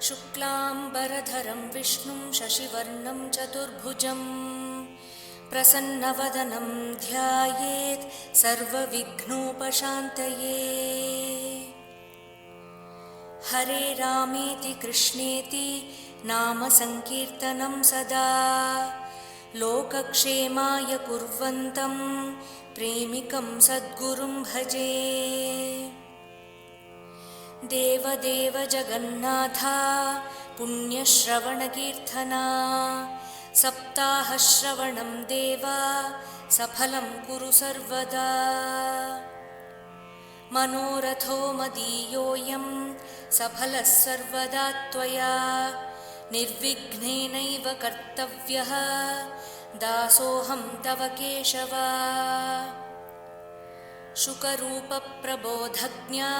शुक्लाम्बरधरं विष्णुं शशिवर्णं चतुर्भुजं प्रसन्नवदनं ध्यायेत् सर्वविघ्नोपशान्तये। हरे रामेति कृष्णेति नाम संकीर्तनं सदा लोकक्षेमाय कुर्वन्तं प्रेमिकं सद्गुरुं भजे। देवदेव जगन्नाथा पुण्यश्रवणकीर्तना सप्ताहश्रवणं देवा सफलं कुरु सर्वदा। मनोरथो मदीयोऽयं सफलः सर्वदा त्वया निर्विघ्नेनैव कर्तव्यः दासोऽहं तव केशव। शुकरूपप्रबोधज्ञा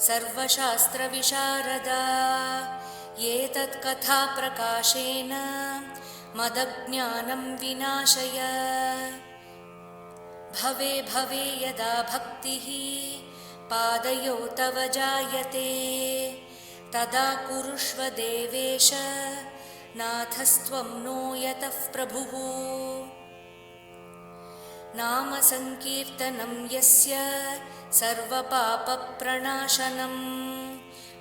सर्वशास्त्रविशारदा एतत्कथाप्रकाशेन मदज्ञानं विनाशय। भवे भवे यदा भक्तिः पादयो तव जायते तदा कुरुष्व देवेश नाथस्त्वं नो यतः प्रभुः। नाम संकीर्तनं यस्य सर्वपापप्रणाशनं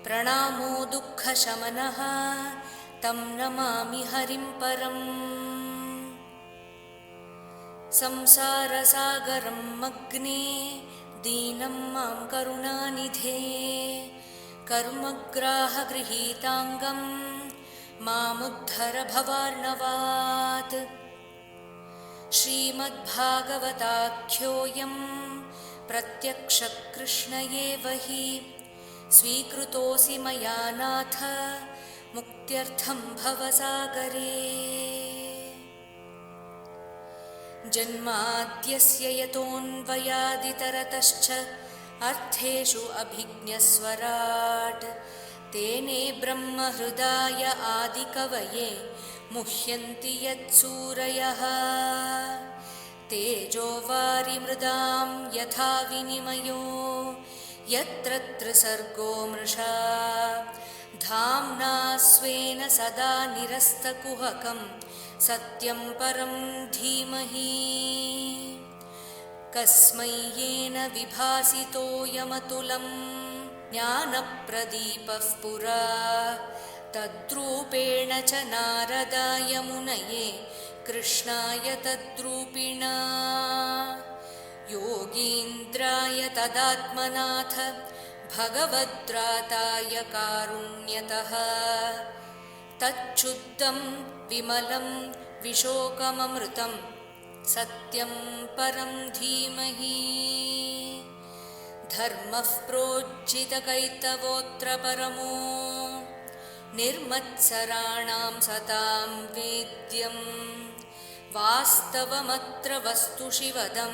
प्रणामो दुःखशमनः तं नमामि हरिं परम्। संसारसागरं मग्ने दीनं मां करुणानिधे कर्मग्राहगृहीताङ्गं मामुद्धर भवार्णवात्। श्रीमद्भागवताख्योऽयं प्रत्यक्षकृष्ण एव हि स्वीकृतोऽसि मया नाथ मुक्त्यर्थं भवसागरे। जन्माद्यस्य यतोऽन्वयादितरतश्च अर्थेषु अभिज्ञस्वराट् तेने ब्रह्महृदाय आदिकवये मुह्यन्ति यत्सूरयः। तेजो वारिमृदां यथा विनिमयो यत्र त्रिसर्गो मृषा धाम्ना स्वेन सदा निरस्तकुहकं सत्यं परं धीमहि। कस्मै येन विभासितोऽयमतुलं ज्ञानप्रदीपः पुरा तद्रूपेण च नारदाय मुनये कृष्णाय तद्रूपिणा। योगीन्द्राय तदात्मनाथ भगवद्राताय कारुण्यतः तच्छुद्धं विमलं विशोकममृतं सत्यं परं धीमहि। धर्मः प्रोज्झितकैतवोऽत्र परमो निर्मत्सराणां सतां वेद्यं वास्तवमत्र वस्तु शिवदं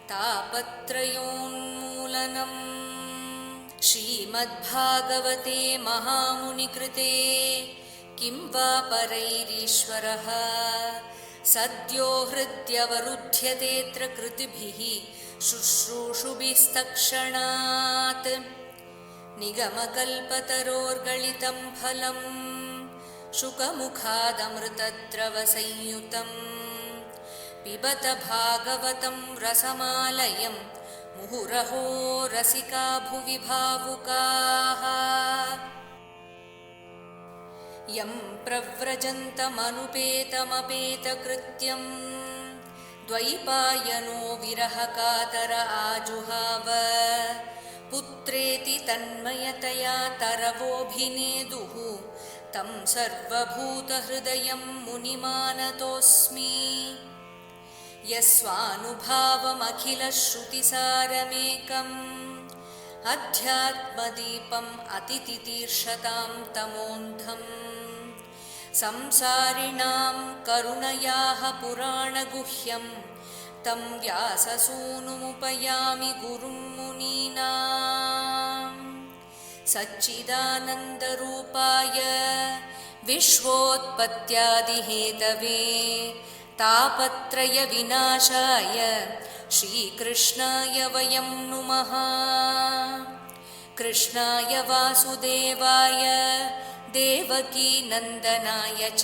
तापत्रयोन्मूलनम्। श्रीमद्भागवते महामुनिकृते किं वा परैरीश्वरः सद्यो हृद्यवरुध्यतेऽत्र कृतिभिः शुश्रूषुभिस्तत्क्षणात्। निगमकल्पतरोर्गलितं फलं शुकमुखादमृतद्रवसंयुतं पिबत भागवतं रसमालयं मुहुरहो रसिका भुवि भावुकाः। यं प्रव्रजन्तमनुपेतमपेतकृत्यं द्वैपायनो विरहकातर आजुहाव पुत्रेति तन्मयतया तरवोऽभिनेदुः तं सर्वभूतहृदयं मुनिमानतोऽस्मि। यस्वानुभावमखिलश्रुतिसारमेकम् अध्यात्मदीपम् अतितितीर्षतां तमोऽन्धम् संसारिणां करुणयाः पुराणगुह्यं तं व्याससूनुमुपयामि गुरुं मुनीनां। सच्चिदानन्दरूपाय विश्वोत्पत्त्यादिहेतवे तापत्रयविनाशाय श्रीकृष्णाय वयं नुमः। कृष्णाय वासुदेवाय देवकी नन्दनाय च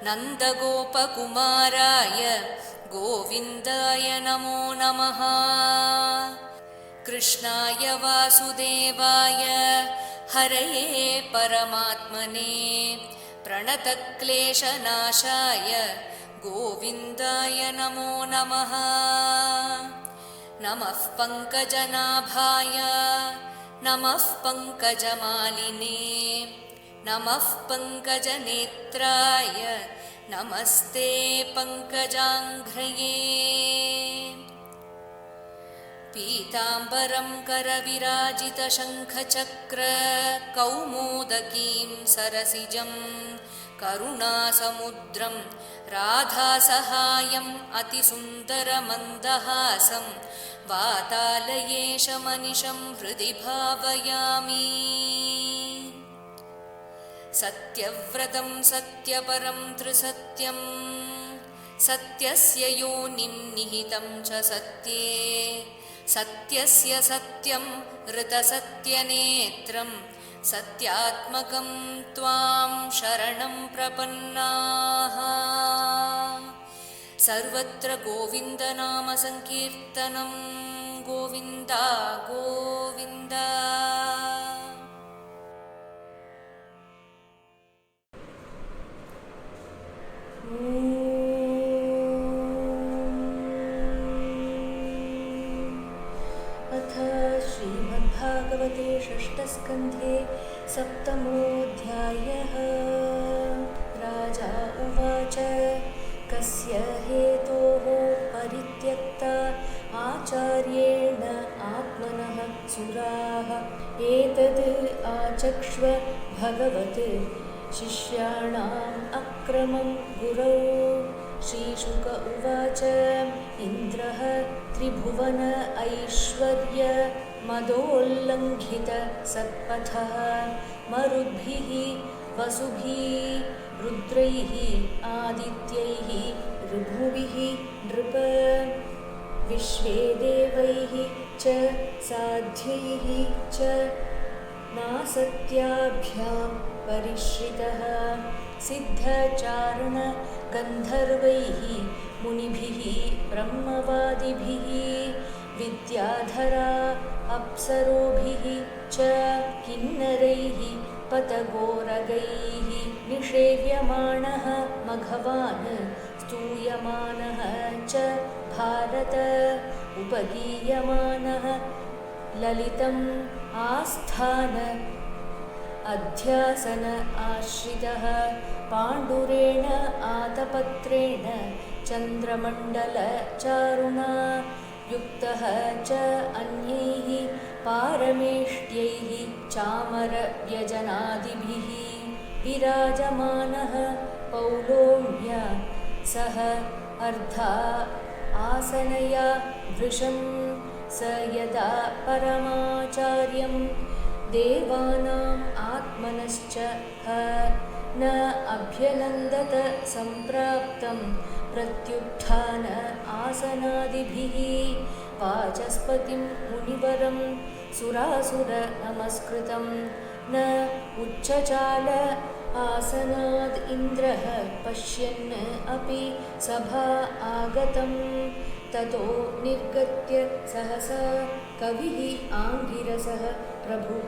नन्दगोपकुमाराय गोविन्दाय नमो नमः। कृष्णाय वासुदेवाय हरये परमात्मने प्रणतक्लेशनाशाय गोविन्दाय नमो नमः। नमः पङ्कजनाभाय नमः पङ्कजमालिने नमः पङ्कजनेत्राय नमस्ते पङ्कजाङ्घ्रये। पीताम्बरं करविराजितशङ्खचक्र कौमोदकीं सरसिजं करुणासमुद्रं राधासहायम् अतिसुन्दरमन्दहासं वातालयेशमनिशं हृदि भावयामि। सत्यव्रतं सत्यपरं त्रिसत्यं सत्यस्य योनिं निहितं च सत्ये सत्यस्य सत्यं ऋतसत्यनेत्रं सत्यात्मकं त्वां शरणं प्रपन्नाः। सर्वत्र गोविन्दनामसङ्कीर्तनं गोविन्द गोविन्द। अथ श्रीमद्भागवते षष्ठस्कन्धे सप्तमोऽध्यायः। राजा उवाच कस्य हेतोः परित्यक्ता आचार्येण आत्मनः सुराः एतद् आचक्ष्व भगवत् शिष्याणाम् अक्रमं गुरौ। श्रीशुक उवाच इन्द्रः त्रिभुवन ऐश्वर्य मदोल्लङ्घित सत्पथः मरुद्भिः वसुभिः रुद्रैः आदित्यैः ऋभुभिः नृप विश्वेदेवैः च साध्यैः च नासत्याभ्यां परिश्रितः सिद्धचारण गन्धर्वैः मुनिभिः ब्रह्मवादिभिः विद्याधरा अप्सरोभिः च किन्नरैः पतगोरगैः निषेव्यमाणः मघवान् स्तूयमानः च भारत उपगीयमानः ललितम् आस्थान अध्यासन आश्रितः पाण्डुरेण आतपत्रेण चन्द्रमण्डलचारुणा युक्तः च अन्यैः पारमेष्ट्यैः चामरव्यजनादिभिः विराजमानः पौलोम्य सह अर्धा आसनया वृषं स यदा परमाचार्यं देवानाम् आत्मनश्च न अभ्यनन्दत सम्प्राप्तं प्रत्युत्थान आसनादिभिः वाचस्पतिं मुनिवरं सुरासुर नमस्कृतं न उच्चचाल आसनाद् इन्द्रः पश्यन् अपि सभा आगतं ततो निर्गत्य सहसा कविः आङ्गिरसः प्रभुः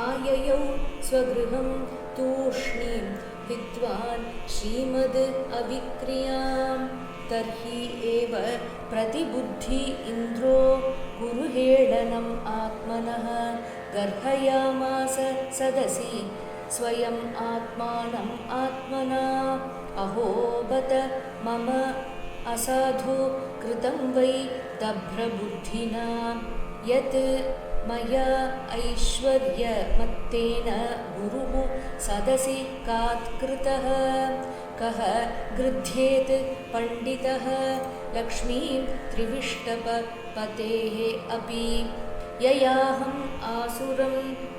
आययौ स्वगृहं तूष्णीं विद्वान् श्रीमद् अविक्रियां तर्हि एव प्रतिबुद्धि इन्द्रो गुरुहेळनम् आत्मनः गर्हयामास सदसि स्वयम् आत्मानम् आत्मना अहो बत मम असाधु कृतं वै दभ्रबुद्धिना यत् मया ऐश्वर्यमत्तेन गुरुः सदसि कात्कृतः कः गृध्येत् पण्डितः लक्ष्मीं त्रिविष्टपतेः अपि ययाहम् आसुरं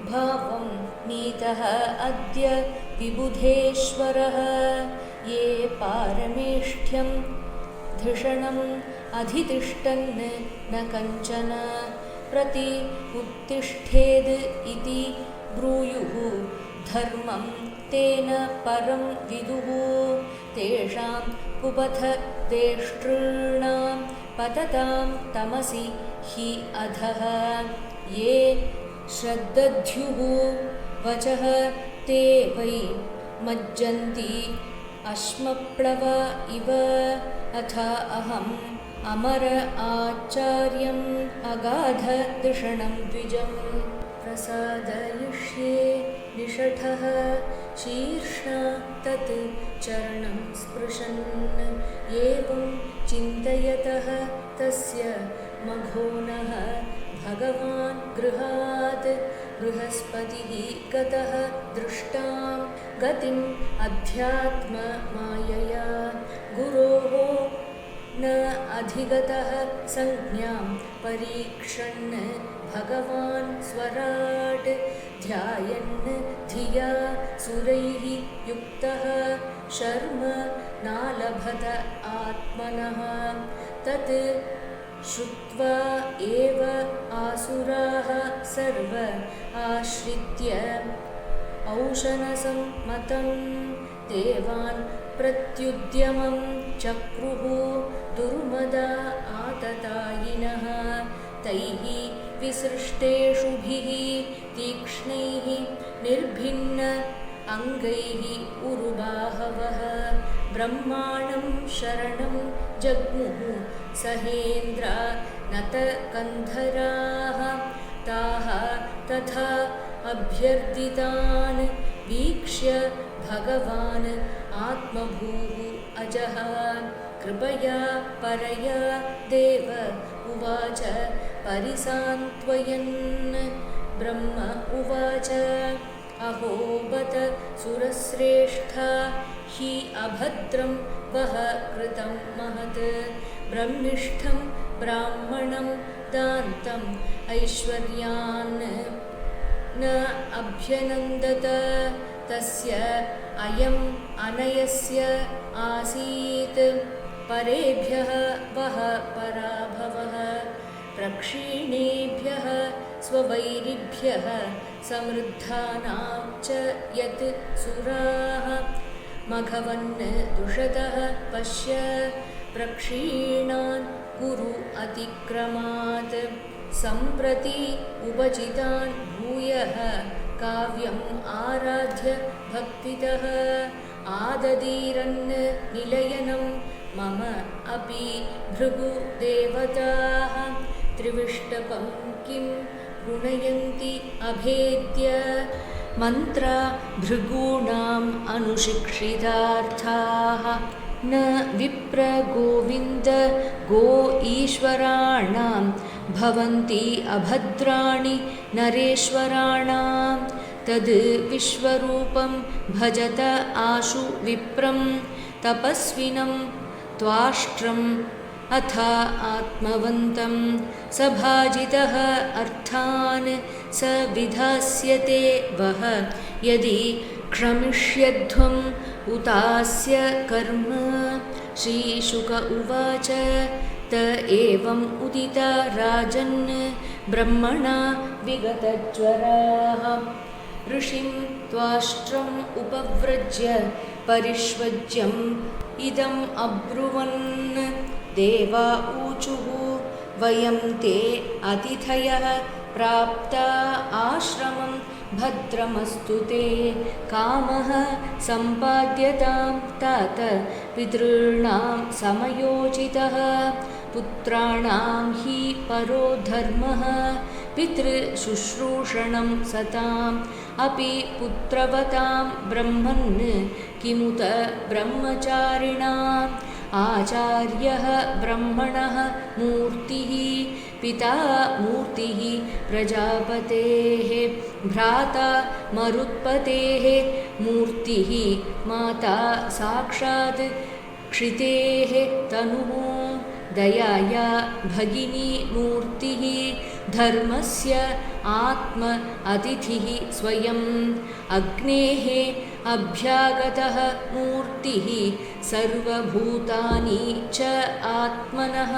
भावं नीतः अद्य विबुधेश्वरः ये पारमेष्ठ्यं धिषणम् अधितिष्ठन् न कञ्चन प्रति उत्तिष्ठेद् इति ब्रूयुः धर्मं तेन परं विदुः तेषां कुपथदेष्टॄणां पततां तमसि हि अधः ये श्रद्दध्युः वचः ते वै मज्जन्ति अश्मप्लव इव अथ अहम् अमर आचार्यम् अगाधदृषणं द्विजं प्रसादयिष्ये निषठः शीर्ष्णा तत् चरणं स्पृशन् एवं चिन्तयतः तस्य मघोनः भगवान् गृहात् बृहस्पतिः गतः दृष्टां गतिम् अध्यात्ममायया गुरोः न अधिगतः संज्ञां परीक्षन् भगवान् स्वराट् ध्यायन् धिया सुरैः युक्तः शर्म नालभत आत्मनः तत् श्रुत्वा एव आसुराः सर्व आश्रित्य औशनसम्मतं देवान् प्रत्युद्यमं चक्रुः दुर्मदा आततायिनः तैः विसृष्टेषुभिः तीक्ष्णैः निर्भिन्न अङ्गैः उरुबाहवः ब्रह्माणं शरणं जग्मुः सहेन्द्रा नतकन्धराः ताः तथा अभ्यर्थितान् वीक्ष्य भगवान् आत्मभूः अजः कृपया परया देव उवाच परिसान्त्वयन् ब्रह्म उवाच अहो बत सुरश्रेष्ठा हि अभद्रं वः कृतं महत् ब्रह्मिष्ठं ब्राह्मणं दान्तम् ऐश्वर्यान् न अभ्यनन्दत तस्य अयम् अनयस्य आसीत् परेभ्यः वः पराभवः प्रक्षीणेभ्यः स्ववैरिभ्यः समृद्धानां च यत् सुराः मघवन् दुषतः पश्य प्रक्षीणान् कुरु अतिक्रमात् सम्प्रति उपचितान् भूयः काव्यम् आराध्य भक्तितः आददीरन् निलयनं मम अपि भृगुदेवताः त्रिविष्टपं किं गुणयन्ति अभेद्य मन्त्रा भृगूणाम् अनुशिक्षितार्थाः न विप्रगोविन्द गो ईश्वराणां भवन्ति अभद्राणि नरेश्वराणां तद् विश्वरूपं भजत आशु विप्रं तपस्विनं त्वाष्ट्रम् अथ आत्मवन्तं सभाजितः अर्थान् स विधास्यते वः यदि क्षमिष्यध्वम् उतास्य कर्म श्रीशुक उवाच त एवम् उदिता राजन् ब्रह्मणा विगतज्वराः ऋषिं त्वाष्ट्रम् उपव्रज्य परिष्वज्यम् इदम् अब्रुवन् देवा ऊचुः वयं ते अतिथयः प्राप्ता आश्रमं भद्रमस्तु ते कामः सम्पाद्यतां तात पितॄणां समयोचितः पुत्राणां हि परो धर्मः पितृशुश्रूषणं सताम् अपि पुत्रवतां ब्रह्मन् किमुत ब्रह्मचारिणाम् आचार्यः ब्रह्मणः मूर्तिः पिता मूर्तिः प्रजापतेः भ्राता मरुत्पतेः मूर्तिः माता साक्षात् क्षितेः तनुः दयाया भगिनी मूर्तिः धर्मस्य आत्म अतिथिः स्वयं अग्नेः अभ्यागतः मूर्तिः सर्वभूतानि च आत्मनः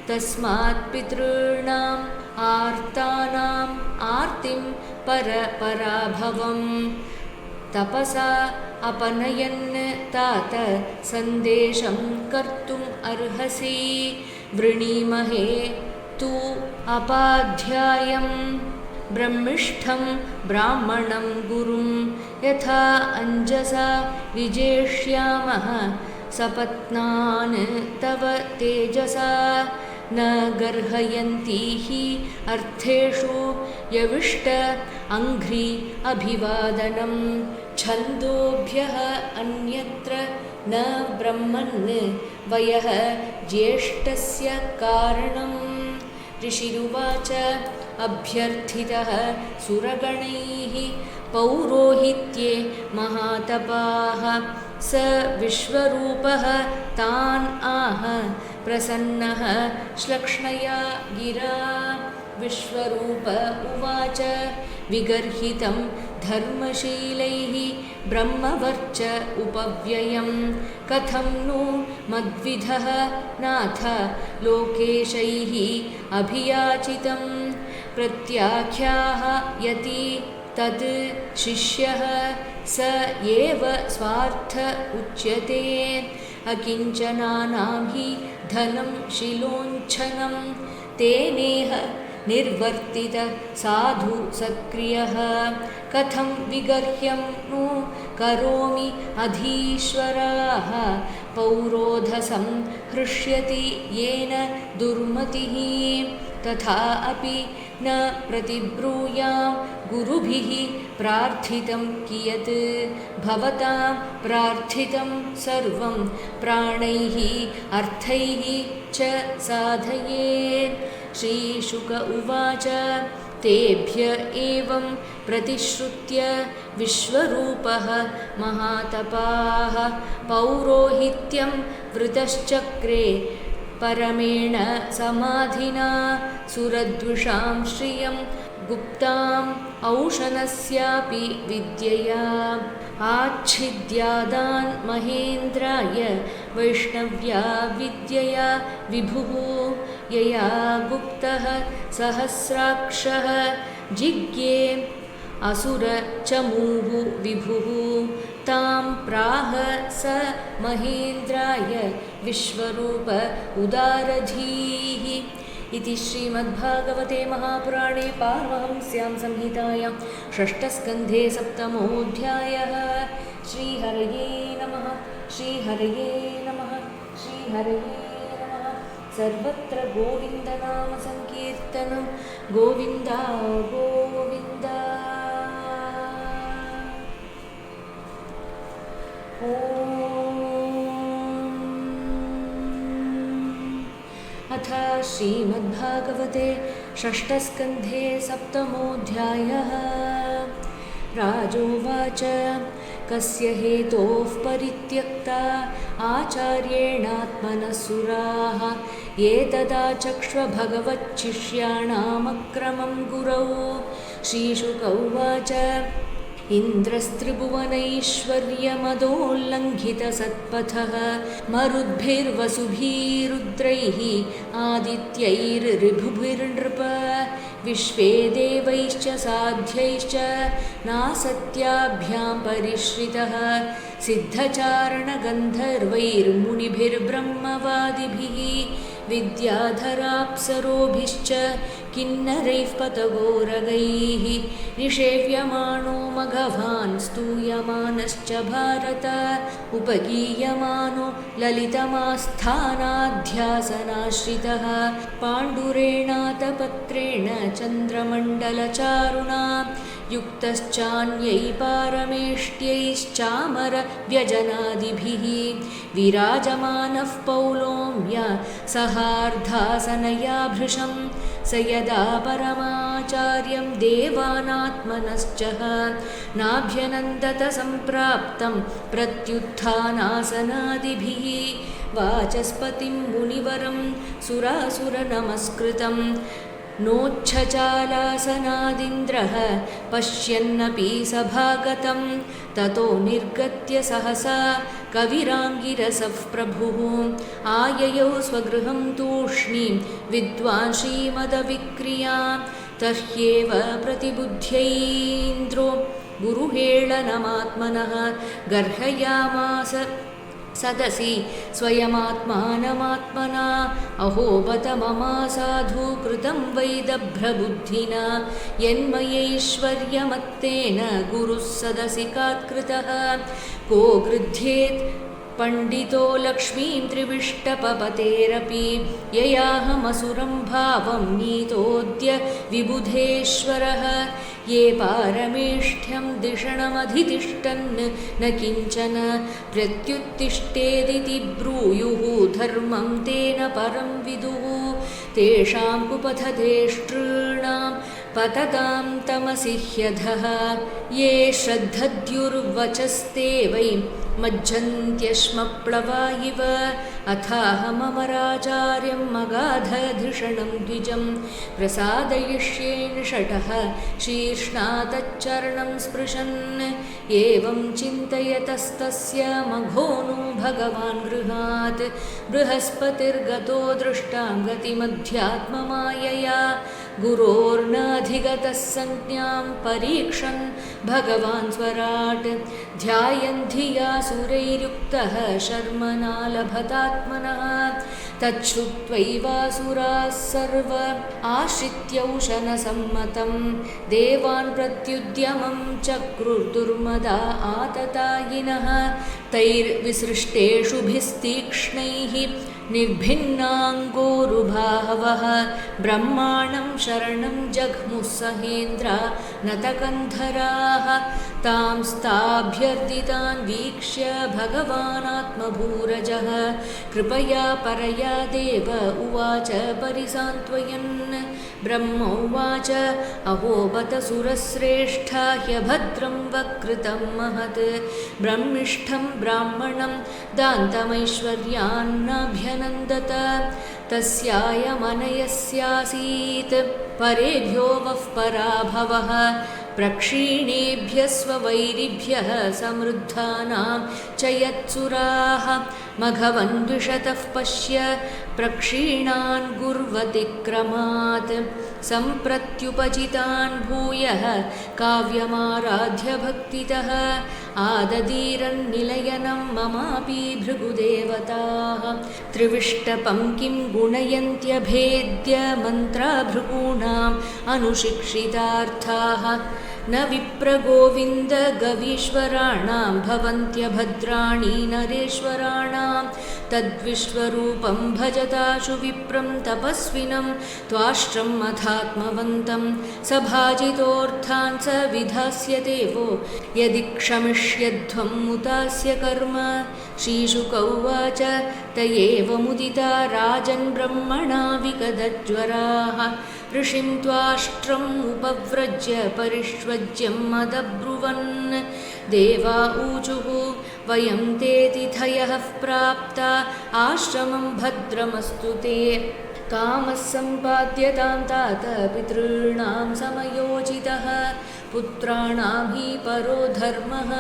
तस्मात् पितॄणाम् आर्तानाम् आर्तिं परपराभवम् तपसा अपनयन् तात सन्देशं कर्तुम् अर्हसि वृणीमहे तु अपाध्यायं ब्रह्मिष्ठं ब्राह्मणं गुरुं यथा अञ्जसा विजेष्यामः सपत्नान् तव तेजसा न गर्हयन्ती हि अर्थेषु यविष्ट अङ्घ्रि अभिवादनं छन्दोभ्यः अन्यत्र न ब्रह्मन् वयः ज्येष्ठस्य कारणम् ऋषिरुवाच अभ्यर्थितः सुरगणैः पौरोहित्ये महातपाः स विश्वरूपः तान् आह प्रसन्नः श्लक्ष्णया गिरा विश्वरूप उवाच विगर्हितं धर्मशीलैः ब्रह्मवर्च उपव्ययं कथं नु मद्विधः नाथ लोकेशैः अभियाचितं प्रत्याख्यायति तद् शिष्यः स एव स्वार्थ उच्यते अकिञ्चनानां हि धनं शिलोञ्छनं तेनेह निर्वर्तित साधु सक्रियः कथं विगर्ह्यं नु करोमि अधीश्वराः पौरोधसं हृष्यति येन दुर्मतिः तथा अपि न प्रतिब्रूयां गुरुभिः प्रार्थितं कियत् भवतां प्रार्थितं सर्वं प्राणैः अर्थैः च साधयेत् श्रीशुक उवाच तेभ्य एवं प्रतिश्रुत्य विश्वरूपः महातपाः पौरोहित्यं वृतश्चक्रे परमेण समाधिना सुरद्विषां श्रियं गुप्ताम् औषनस्यापि विद्यया आच्छिद्यादान् महेन्द्राय वैष्णव्या विद्यया विभुः यया गुप्तः सहस्राक्षः जिज्ञे असुरचमूः विभुः तां प्राह स महेन्द्राय विश्वरूप उदारधीः इति श्रीमद्भागवते महापुराणे पारमहंस्यां संहितायां षष्ठस्कन्धे सप्तमोऽध्यायः श्रीहरये नमः श्रीहरये नमः श्रीहरये नमः सर्वत्र गोविन्दनाम संकीर्तनं गोविन्द गोविन्द अथ श्रीमद्भागवते षष्ठस्कन्धे सप्तमोऽध्यायः राजोवाच कस्य हेतोः परित्यक्ता आचार्येणात्मनः सुराः एतदाचक्ष्व भगवच्छिष्याणामक्रमं गुरौ श्रीशुक उवाच इन्द्रस्त्रिभुवनैश्वर्यमदोल्लङ्घितसत्पथः मरुद्भिर्वसुभिरुद्रैः आदित्यैर्ऋभुभिर्नृप विश्वे देवैश्च साध्यैश्च नासत्याभ्यां परिश्रितः सिद्धचारणगन्धर्वैर्मुनिभिर्ब्रह्मवादिभिः विद्याधराप्सरोभिश्च किन्नरैः पतगोरगैः निषेव्यमाणो मघवान् स्तूयमानश्च भारत उपगीयमानो ललितमास्थानाध्यासनाश्रितः पाण्डुरेणातपत्रेण चन्द्रमण्डलचारुणा युक्तश्चान्यै पारमेष्ट्यैश्चामरव्यजनादिभिः विराजमानः पौलोम्य सहार्धासनया भृशं स यदा परमाचार्यं देवानात्मनश्च नाभ्यनन्दत सम्प्राप्तं प्रत्युत्थानासनादिभिः वाचस्पतिं मुनिवरं सुरासुरनमस्कृतं नोच्छचालासनादिन्द्रः पश्यन्नपि सभागतं ततो निर्गत्य सहसा कविराङ्गिरसः प्रभुः आययौ स्वगृहं तूष्णीं विद्वान् श्रीमदविक्रियां तह्येव प्रतिबुद्ध्यैन्द्रो गुरुहेळनमात्मनः गर्हयामास सदसि स्वयमात्मानमात्मना अहो बत ममासाधु कृतं वैदभ्रबुद्धिना यन्मयैश्वर्यमत्तेन गुरुः सदसि कात्कृतः को गृध्येत् पण्डितो लक्ष्मीं त्रिविष्टपपतेरपि ययाहमसुरं भावं नीतोऽद्य विबुधेश्वरः ये पारमेष्ठ्यं दिषणमधितिष्ठन् न किञ्चन प्रत्युत्तिष्ठेदिति ब्रूयुः धर्मं तेन परं विदुः तेषां कुपथदेष्टॄणां पततां तमसि ह्यधः ये श्रद्धद्युर्वचस्ते वै मज्जन्त्यश्मप्लवा इव अथाहममराचार्यं मगाधधिषणं द्विजं प्रसादयिष्ये निषटः शीर्ष्णा तच्चरणं स्पृशन् एवं चिन्तयतस्तस्य मघोनु भगवान् गृहात् बृहस्पतिर्गतो दृष्टां गतिमध्यात्ममायया गुरोर्नाधिगतः संज्ञां परीक्षन् भगवान् स्वराट् ध्यायन् धिया सुरैरुक्तः शर्मणा लभतात्मनः तच्छ्रुत्वैवासुराः सर्व आश्रित्यौशनसम्मतं देवान् प्रत्युद्यमं चक्रुर्दुर्मदा आततायिनः तैर्विसृष्टेषुभिस्तीक्ष्णैः निर्भिन्नाङ्गोरुभावः ब्रह्माणं शरणं जग्मुः सहेन्द्रा नतकन्धराः तांस्ताभ्यर्दितान् वीक्ष्य भगवानात्मभूरजः कृपया परया देव उवाच परिसान्त्वयन् ब्रह्म उवाच अहो बत सुरश्रेष्ठा ह्यभद्रं वकृतं महत् ब्रह्मिष्ठं ब्राह्मणं दान्तमैश्वर्यान्नाभ्यनन्दत तस्यायमनयस्यासीत् परेभ्यो वः पराभवः प्रक्षीणेभ्यः स्ववैरिभ्यः समृद्धानां च यत्सुराः मघवन्द्विषतः पश्य प्रक्षीणान् गुर्वतिक्रमात् सम्प्रत्युपचितान् भूयः काव्यमाराध्य भक्तितः आददीरन्निलयनं ममापि भृगुदेवताः त्रिविष्टपं किं गुणयन्त्यभेद्य मन्त्रा भृगूणाम् अनुशिक्षितार्थाः न विप्रगोविन्दगवीश्वराणां भवन्त्यभद्राणि नरेश्वराणां तद्विश्वरूपं भजताशु विप्रं तपस्विनं त्वाष्ट्रं मधात्मवन्तं सभाजितोऽर्थान् स विधास्यते वो यदि क्षमिष्यध्वं मुतास्य कर्म श्रीशुक उवाच त एव मुदिता राजन् ब्रह्मणा विकदज्वराः ऋषिं त्वाष्ट्रम् उपव्रज्य परिष्वज्यं मदब्रुवन् देवा ऊचुः वयं ते तिथयः प्राप्ता आश्रमं भद्रमस्तु ते कामः सम्पाद्यतां तात पितॄणां समयोजितः पुत्राणां हि परो धर्मः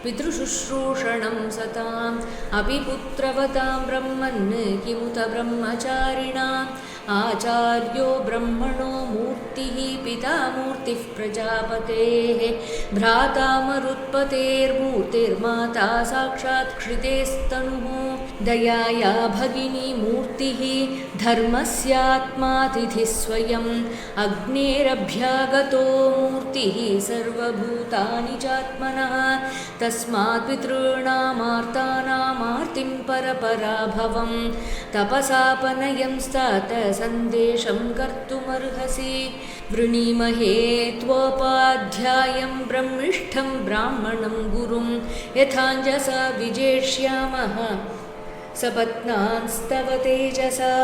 पितृशुश्रूषणं सताम् अपि पुत्रवतां ब्रह्मन् किमुत ब्रह्मचारिणाम् आचार्यो ब्रह्मणो मूर्तिः पिता मूर्तिः प्रजापतेः भ्राता मरुत्पतेर्मूर्तिर्माता साक्षात् क्षितेस्तनुः दयाया भगिनी मूर्तिः धर्मस्यात्मातिथिः स्वयम् अग्नेरभ्यागतो मूर्तिः सर्वभूतानि चात्मनः तस्मात् पितॄणामार्तानामार्तिं परपराभवं तपसापनयं स्तात सन्देशं कर्तुमर्हसि वृणीमहे त्वोपाध्यायं ब्रह्मिष्ठं ब्राह्मणं गुरुं यथाञ्जसा विजेष्यामः सपत्नांस्तव तेजसा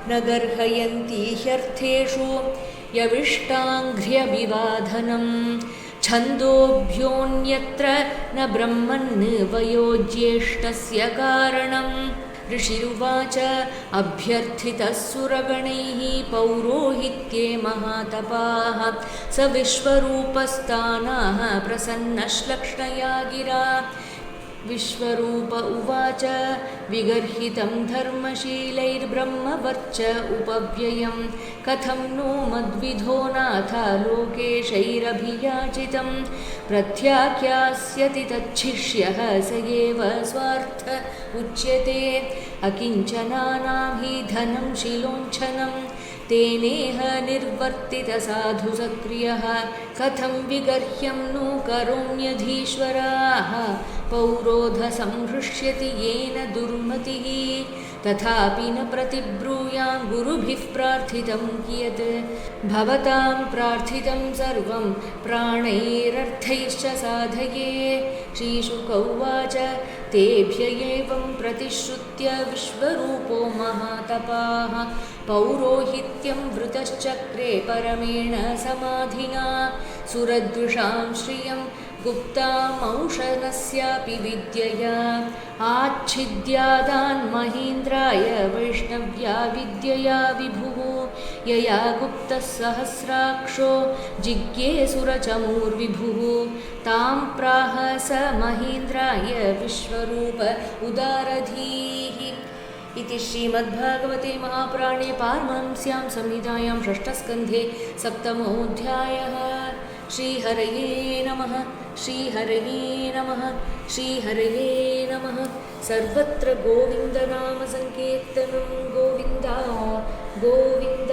न गर्हयन्ति ह्यर्थेषु यविष्टाङ्घ्र्यभिवादनं छन्दोभ्योऽन्यत्र न ब्रह्मन् वयोज्येष्ठस्य कारणम् ऋषिरुवाच अभ्यर्थितः सुरगणैः पौरोहित्ये महातपाः स विश्वरूपस्थानाः प्रसन्नश्लक्ष्णया गिरा विश्वरूप उवाच विगर्हितं धर्मशीलैर्ब्रह्मवर्च उपव्ययं कथं नो मद्विधो नाथ लोकेशैरभियाचितं प्रत्याख्यास्यति तच्छिष्यः स एव स्वार्थ उच्यते अकिञ्चनानां हि धनं शिलोञ्छनं तेनेह निर्वर्तितसाधुसक्रियः कथं विगर्ह्यं नु करोम्यधीश्वराः पौरोधसंहृष्यति येन दुर्मतिः तथापि न प्रतिब्रूयां गुरुभिः प्रार्थितं कियत् भवतां प्रार्थितं सर्वं प्राणैरर्थैश्च साधये श्रीशुक उवाच तेभ्य एवं प्रतिश्रुत्य विश्वरूपो महातपाः पौरोहित्यं वृतश्चक्रे परमेण समाधिना सुरद्विषां श्रियं गुप्तामौषधस्यापि विद्यया आच्छिद्यादान् महीन्द्राय वैष्णव्या विद्यया विभुः यया गुप्तः सहस्राक्षो जिज्ञे सुरचमूर्विभुः तां प्राह स महीन्द्राय विश्वरूप उदारधीः इति श्रीमद्भागवते महापुराणे पारमहंस्यां संहितायां षष्ठस्कन्धे सप्तमोऽध्यायः। श्रीहरये नमः। श्रीहरये नमः। श्रीहरये नमः। सर्वत्र गोविन्दनामसङ्कीर्तनं गोविन्द गोविन्द।